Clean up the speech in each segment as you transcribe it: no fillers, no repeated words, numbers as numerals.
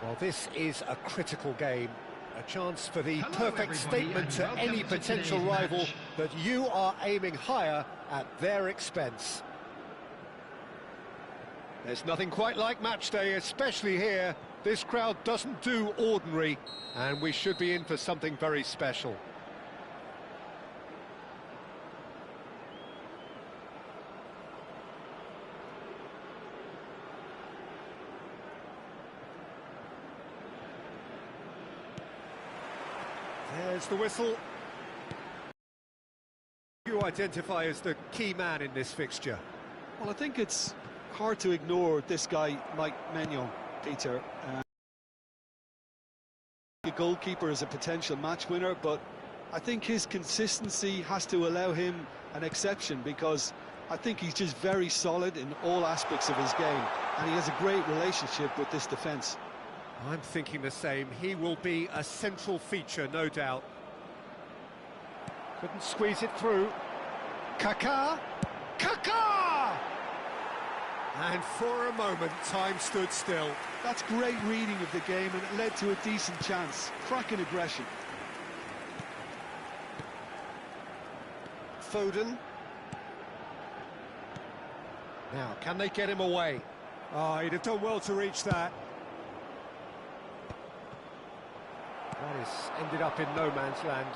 Well, this is a critical game, a chance for the perfect statement to any potential rival that you are aiming higher at their expense. There's nothing quite like match day, especially here. This crowd doesn't do ordinary, and we should be in for something very special. There's the whistle. Who you identify as the key man in this fixture? Well, I think it's hard to ignore this guy, Mike Maignan, Peter. A goalkeeper is a potential match winner, but I think his consistency has to allow him an exception, because I think he's just very solid in all aspects of his game, and he has a great relationship with this defence. I'm thinking the same. He will be a central feature, no doubt. Couldn't squeeze it through. Kaká! Kaká! And for a moment, time stood still. That's great reading of the game, and it led to a decent chance. Cracking aggression. Foden. Now, can they get him away? Oh, he'd have done well to reach that. That is ended up in no man's land.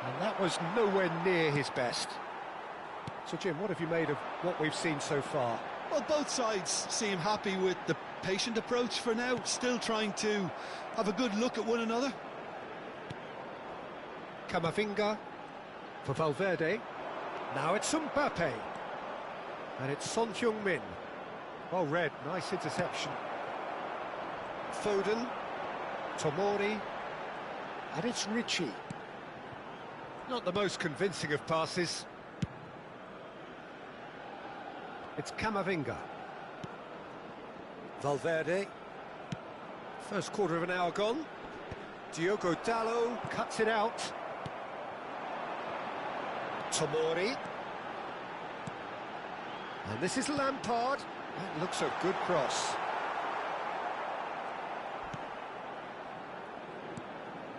And that was nowhere near his best. So, Jim, what have you made of what we've seen so far? Well, both sides seem happy with the patient approach for now, still trying to have a good look at one another. Camavinga for Valverde. Now it's Mbappe. And it's Son Heung-min. Well read, nice interception. Foden. Tomori. And it's Richie. Not the most convincing of passes. It's Camavinga. Valverde. First quarter of an hour gone. Diogo Dalot cuts it out. Tomori. And this is Lampard. That looks a good cross.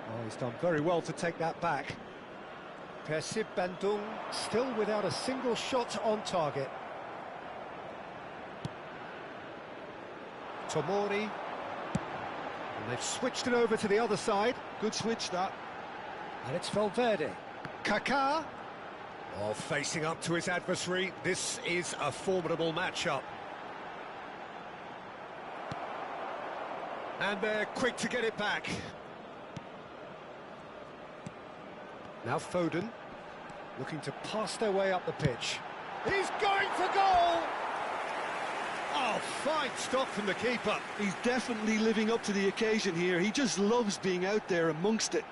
Oh, he's done very well to take that back. Persib Bandung still without a single shot on target. Tomori. And they've switched it over to the other side. Good switch, that. And it's Valverde. Kaká. Oh, facing up to his adversary. This is a formidable matchup. And they're quick to get it back. Now Foden, looking to pass their way up the pitch. He's going for goal! Oh, fine stop from the keeper. He's definitely living up to the occasion here. He just loves being out there amongst it.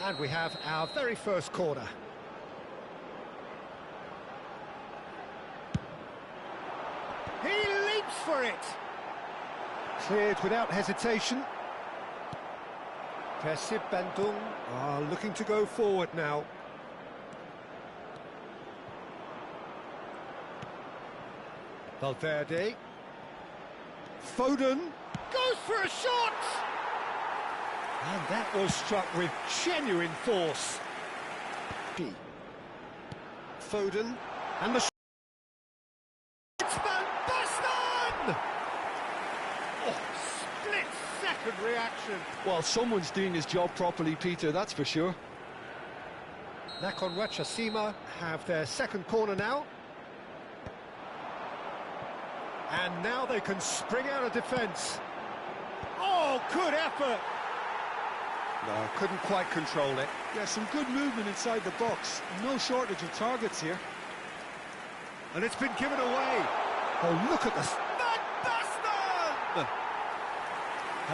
And we have our very first corner. He leaps for it! Cleared without hesitation. Persib Bandung are looking to go forward now. Valverde. Foden goes for a shot! And that was struck with genuine force. Foden. And the shot. It's Van Basten! Oh, split-second reaction. Well, someone's doing his job properly, Peter, that's for sure. Nakhon Ratchasima have their second corner now. And now they can spring out of defence. Oh, good effort! No, couldn't quite control it. Yeah, some good movement inside the box. No shortage of targets here. And it's been given away. Oh, look at this. Van Basten!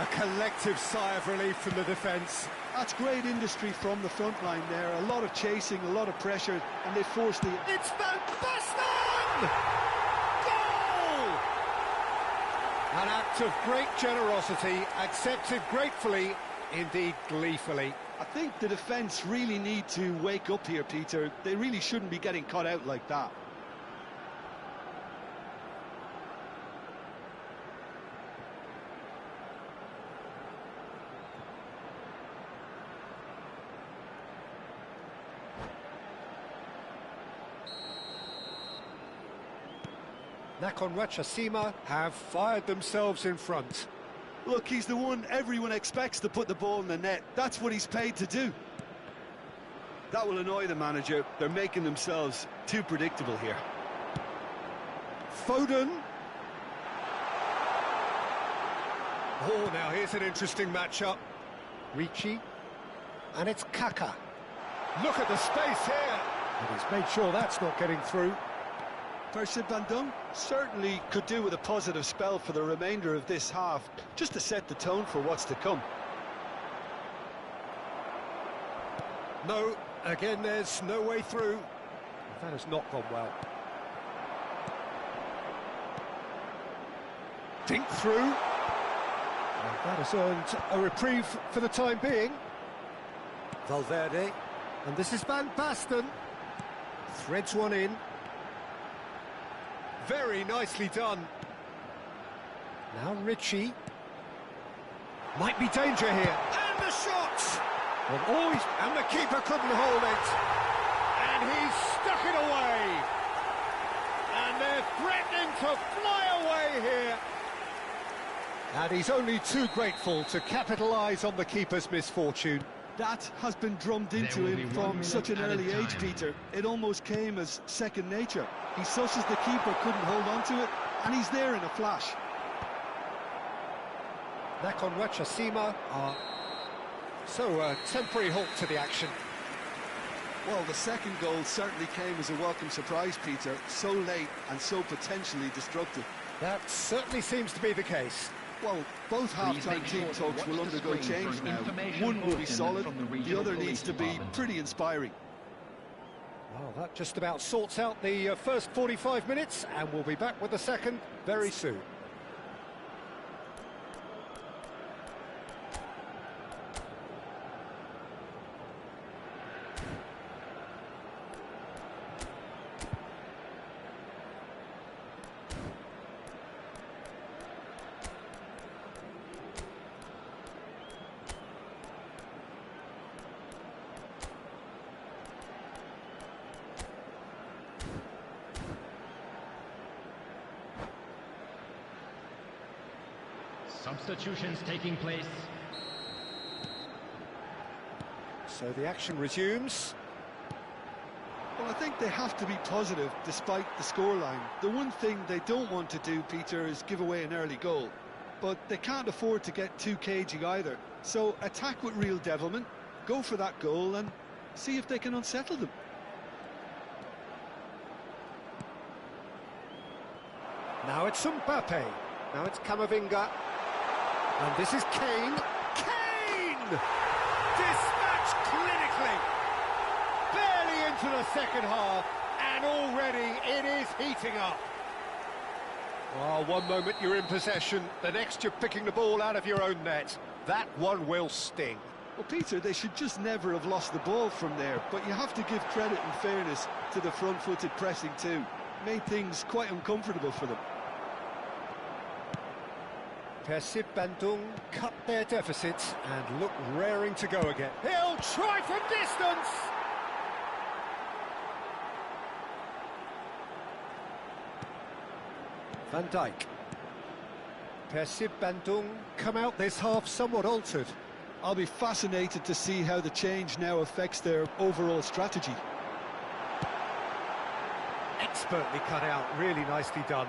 A collective sigh of relief from the defence. That's great industry from the front line there. A lot of chasing, a lot of pressure, and they forced the... It's Van Basten! Goal! An act of great generosity, accepted gratefully, Indeed, gleefully. I think the defence really need to wake up here, Peter. They really shouldn't be getting caught out like that. Nakhon Ratchasima have fired themselves in front. Look, he's the one everyone expects to put the ball in the net. That's what he's paid to do. That will annoy the manager. They're making themselves too predictable here. Foden. Oh, now here's an interesting matchup. Ricci. And it's Kaka. Look at the space here. And he's made sure that's not getting through. Persib Bandung certainly could do with a positive spell for the remainder of this half, just to set the tone for what's to come. No, again there's no way through. That has not gone well. Dink through. And that has earned a reprieve for the time being. Valverde. And this is Van Basten. Threads one in. Very nicely done. Now Ricci. Might be danger here. And the shot! Well, and the keeper couldn't hold it. And he's stuck it away. And they're threatening to fly away here. And he's only too grateful to capitalise on the keeper's misfortune. That has been drummed into him from such an early age, Peter. It almost came as second nature. He susses the keeper couldn't hold on to it, and he's there in a flash. Nakhon Ratchasima are... So, a temporary halt to the action. Well, the second goal certainly came as a welcome surprise, Peter. So late and so potentially destructive. That certainly seems to be the case. Well, both half-time team talks will undergo change now. One will be solid, the other needs to be pretty inspiring. Well, that just about sorts out the first 45 minutes, and we'll be back with the second very soon. Substitutions taking place. So the action resumes. Well, I think they have to be positive despite the scoreline. The one thing they don't want to do, Peter, is give away an early goal. But they can't afford to get too cagey either. So attack with real devilment, go for that goal and see if they can unsettle them. Now it's Mbappe. Now it's Camavinga. And this is Kane. Kane! Dispatched clinically. Barely into the second half, and already it is heating up. Oh, one moment you're in possession, the next you're picking the ball out of your own net. That one will sting. Well, Peter, they should just never have lost the ball from there, but you have to give credit and fairness to the front-footed pressing too. Made things quite uncomfortable for them. Persib Bandung cut their deficit and look raring to go again. He'll try from distance! Van Dijk. Persib Bandung come out this half somewhat altered. I'll be fascinated to see how the change now affects their overall strategy. Expertly cut out, really nicely done.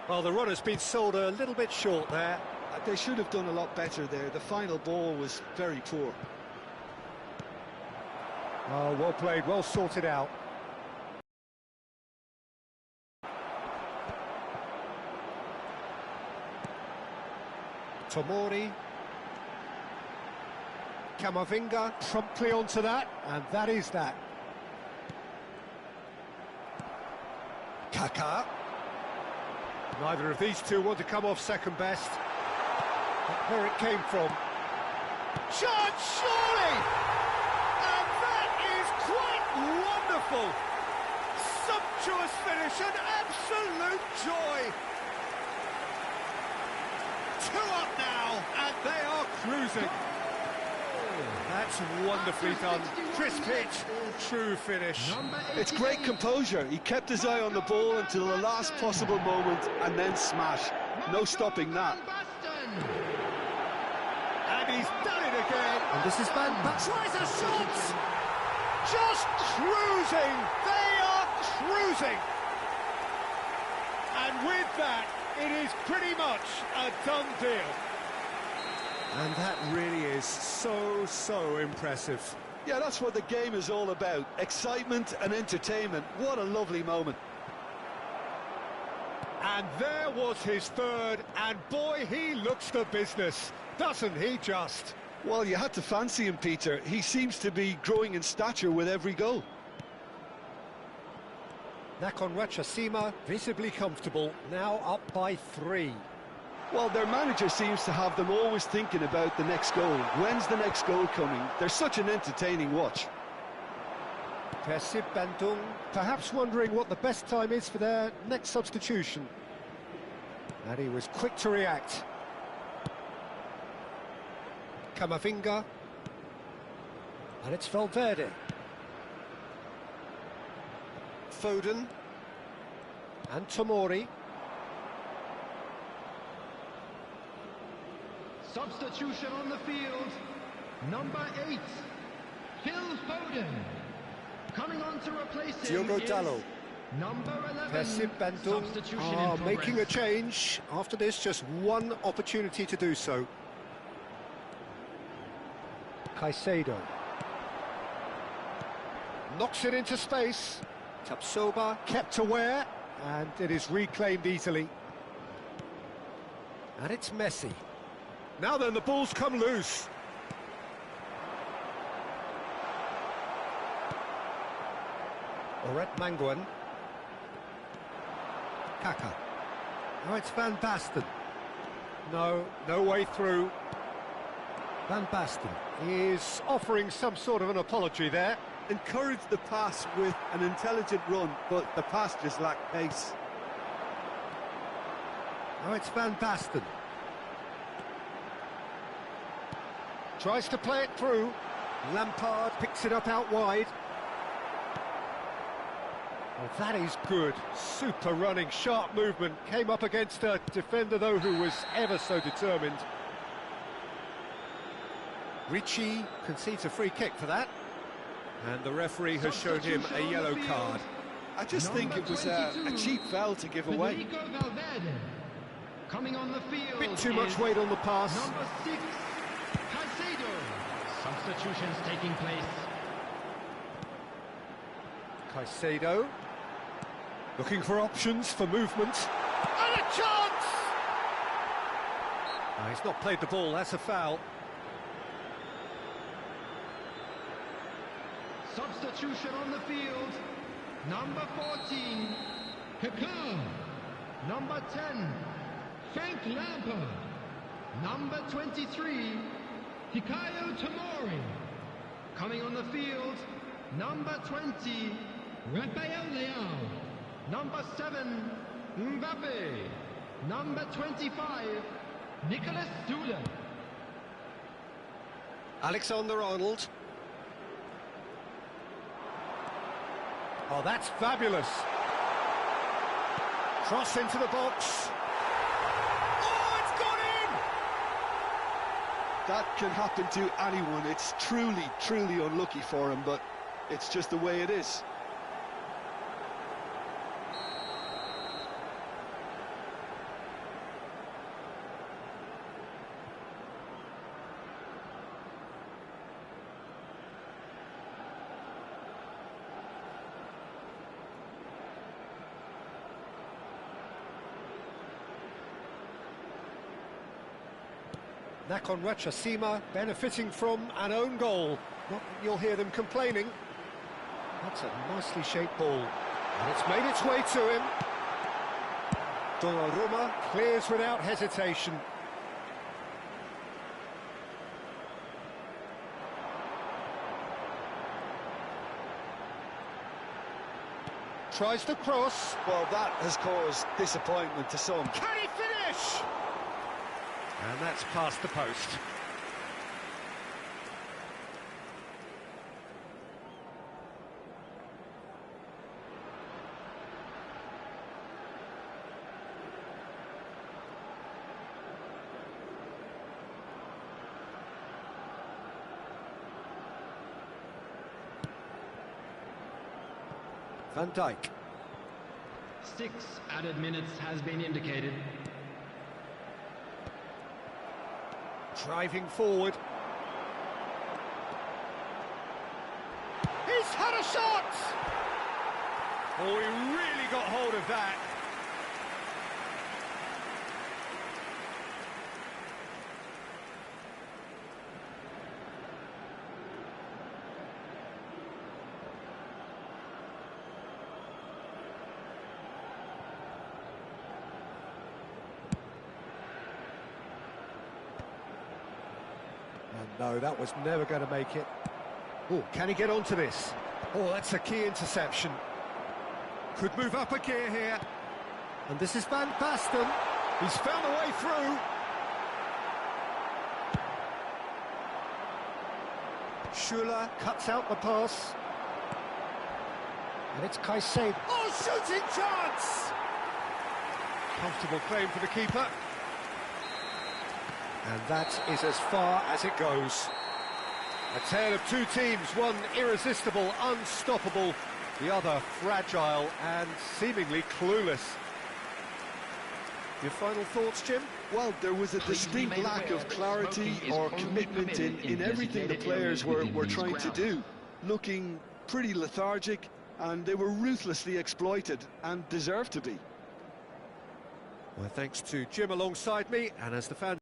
Well, the run has been sold a little bit short there. They should have done a lot better there. The final ball was very poor. Oh, well played, well sorted out. Tomori. Camavinga promptly onto that, and that is that. Kaka. Neither of these two want to come off second best. But where it came from. Chance, surely! And that is quite wonderful! Sumptuous finish, an absolute joy! 2 up now, and they are cruising. That's wonderfully done. Crisp hit, true finish. It's great composure. He kept his eye on the ball until the last possible moment and then smash. No stopping that. And he's done it again. And this is Van Basten. Tries a shot! Just cruising! They are cruising! And with that, it is pretty much a done deal. And that really is so impressive. Yeah, that's what the game is all about. Excitement and entertainment. What a lovely moment. And there was his third, and boy, he looks the business, doesn't he just? Well, you had to fancy him, Peter. He seems to be growing in stature with every goal. Nakhon Ratchasima visibly comfortable, now up by 3. Well, their manager seems to have them always thinking about the next goal. When's the next goal coming? They're such an entertaining watch. Persib Bandung, perhaps wondering what the best time is for their next substitution. And he was quick to react. Kamavinga. And it's Valverde. Foden. And Tomori. Substitution on the field, number 8, Phil Foden. Coming on to replace him Diogo is Dalot. number 11. Persib Bandung are making a change. After this, just one opportunity to do so. Caicedo. Knocks it into space. Tapsoba kept aware, and it is reclaimed easily. And it's Messi. Now then, the ball's come loose. Oret Manguan. Kaka. Oh, it's Van Basten. No way through. Van Basten is offering some sort of an apology there. Encouraged the pass with an intelligent run, but the pass just lacked pace. Oh, it's Van Basten. Tries to play it through. Lampard picks it up out wide. Well, that is good. Super running, sharp movement. Came up against a defender, though, who was ever so determined. Ricci concedes a free kick for that. And the referee has shown him a yellow card. I just think it was a cheap foul to give away. Coming on the field. Bit too much weight on the pass. Number 6, Caicedo. Substitutions taking place. Caicedo looking for options for movement. And a chance! No, he's not played the ball, that's a foul. Substitution on the field. Number 14, Kaká. Number 10, Frank Lampard. Number 23, Fikayo Tomori. Coming on the field, number 20, Rafael Leao. Number 7, Mbappe. Number 25, Nicolas Zule. Alexander-Arnold. Oh, that's fabulous. Cross into the box. Oh, it's gone in! That can happen to anyone. It's truly unlucky for him, but it's just the way it is. Nakhon Ratchasima benefiting from an own goal. Not that you'll hear them complaining. That's a nicely shaped ball. And it's made its way to him. Donnarumma clears without hesitation. tries to cross. Well, that has caused disappointment to some. Can he finish? And that's past the post. Van Dijk. 6 added minutes has been indicated. Driving forward. He's had a shot! Oh, he really got hold of that. No, that was never going to make it. Oh, can he get onto this? Oh, that's a key interception. Could move up a gear here. And this is Van Basten. He's found a way through. Schuller cuts out the pass. And it's Caicedo. Oh, shooting chance! Comfortable claim for the keeper. And that is as far as it goes. A tale of two teams, one irresistible, unstoppable, the other fragile and seemingly clueless. Your final thoughts, Jim? Well, there was a distinct lack of clarity or commitment in everything the players were trying to do. Looking pretty lethargic, and they were ruthlessly exploited and deserved to be. Well, thanks to Jim alongside me, and as the fan...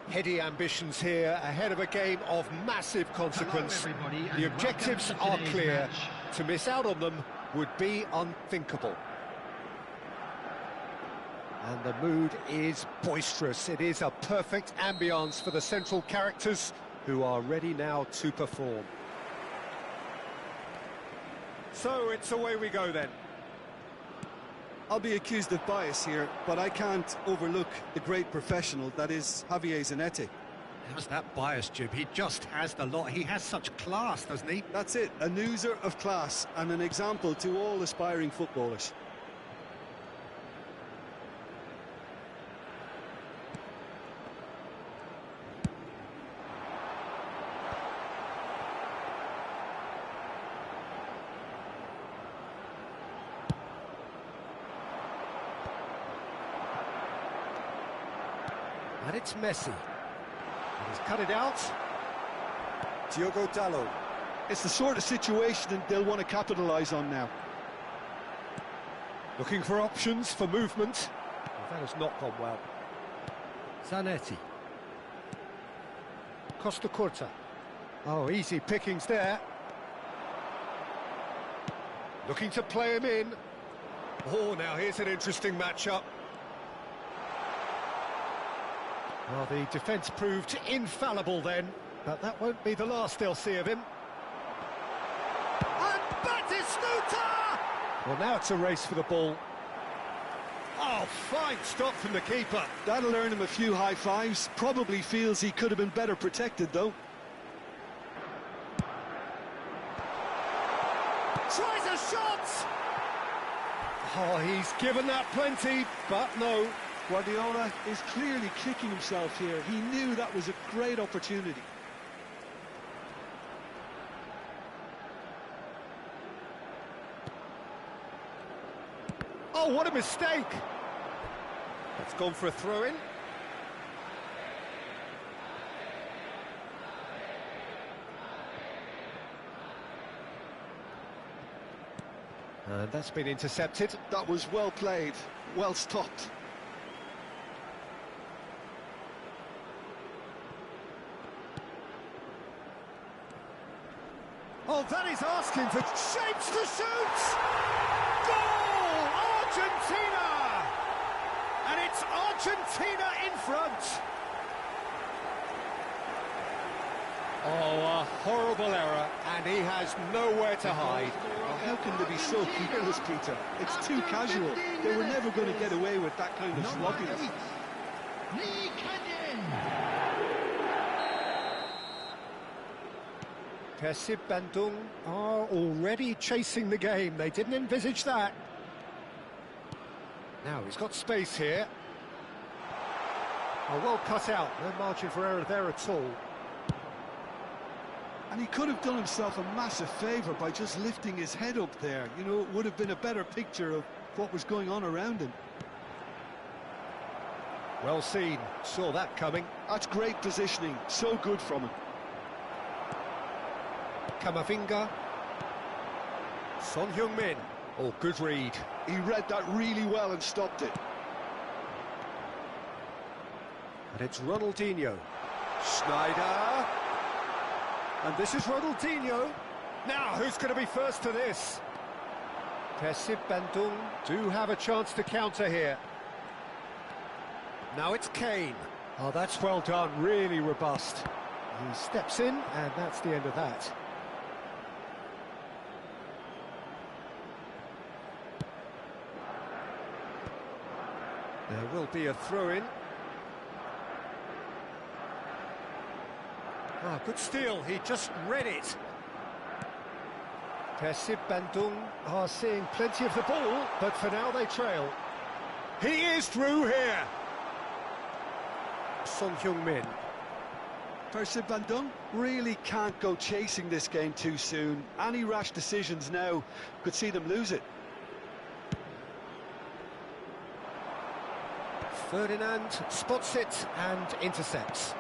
Heady ambitions here, ahead of a game of massive consequence. Hello, everybody, and The objectives are welcome to today's clear. match. To miss out on them would be unthinkable. And the mood is boisterous. It is a perfect ambience for the central characters who are ready now to perform. So it's away we go then. I'll be accused of bias here, but I can't overlook the great professional that is Javier Zanetti. How's that bias, Jim? He just has the lot. He has such class, doesn't he? That's it, a oozler of class and an example to all aspiring footballers. And it's Messi. And he's cut it out. Diogo Dalot. It's the sort of situation they'll want to capitalise on now. Looking for options for movement. Well, that has not gone well. Zanetti. Costa Curta. Oh, easy pickings there. Looking to play him in. Oh, now here's an interesting matchup. Well, the defence proved infallible then, but that won't be the last they'll see of him. And Batistuta! Well, now it's a race for the ball. Oh, fine stop from the keeper. That'll earn him a few high fives. Probably feels he could have been better protected, though. Tries a shot! Oh, he's given that plenty, but no. Guardiola is clearly kicking himself here. He knew that was a great opportunity. Oh, what a mistake! That's gone for a throw-in. And that's been intercepted. That was well played, well stopped. Oh, that is asking for shapes to shoot! Goal! Argentina! And it's Argentina in front! Oh, a horrible error, and he has nowhere to hide. Oh, how can they be so careless, Peter? It's too casual. They were never going to get away with that kind of sloppiness. Persib Bandung are already chasing the game. They didn't envisage that. Now he's got space here. Oh, well cut out. No margin for error there at all. And he could have done himself a massive favour by just lifting his head up there. You know, it would have been a better picture of what was going on around him. Well seen. Saw that coming. That's great positioning. So good from him. Kamavinga. Son Heung-min. Oh, good read. He read that really well and stopped it. And it's Ronaldinho. Schneider. And this is Ronaldinho. Now, who's going to be first to this? Persib Bandung do have a chance to counter here. Now it's Kane. Oh, that's well done. Really robust. He steps in, and that's the end of that. There will be a throw-in. Ah, good steal. He just read it. Persib Bandung are seeing plenty of the ball, but for now they trail. He is through here. Son Heung-min. Persib Bandung really can't go chasing this game too soon. Any rash decisions now could see them lose it. Ferdinand spots it and intercepts.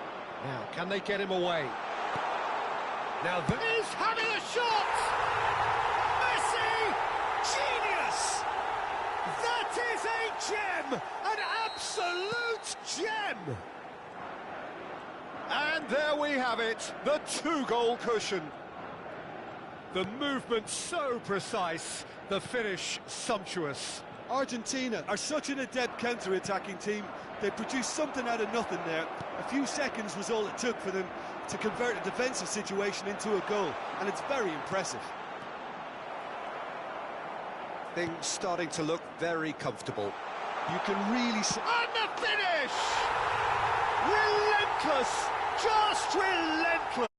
Now, can they get him away? Now, there is having a shot! Messi! Genius! That is a gem! An absolute gem! And there we have it, the two-goal cushion. The movement so precise, the finish sumptuous. Argentina are such an adept counter-attacking team. They produced something out of nothing there. A few seconds was all it took for them to convert a defensive situation into a goal, and it's very impressive. Things starting to look very comfortable. You can really see... And the finish! Relentless! Just relentless!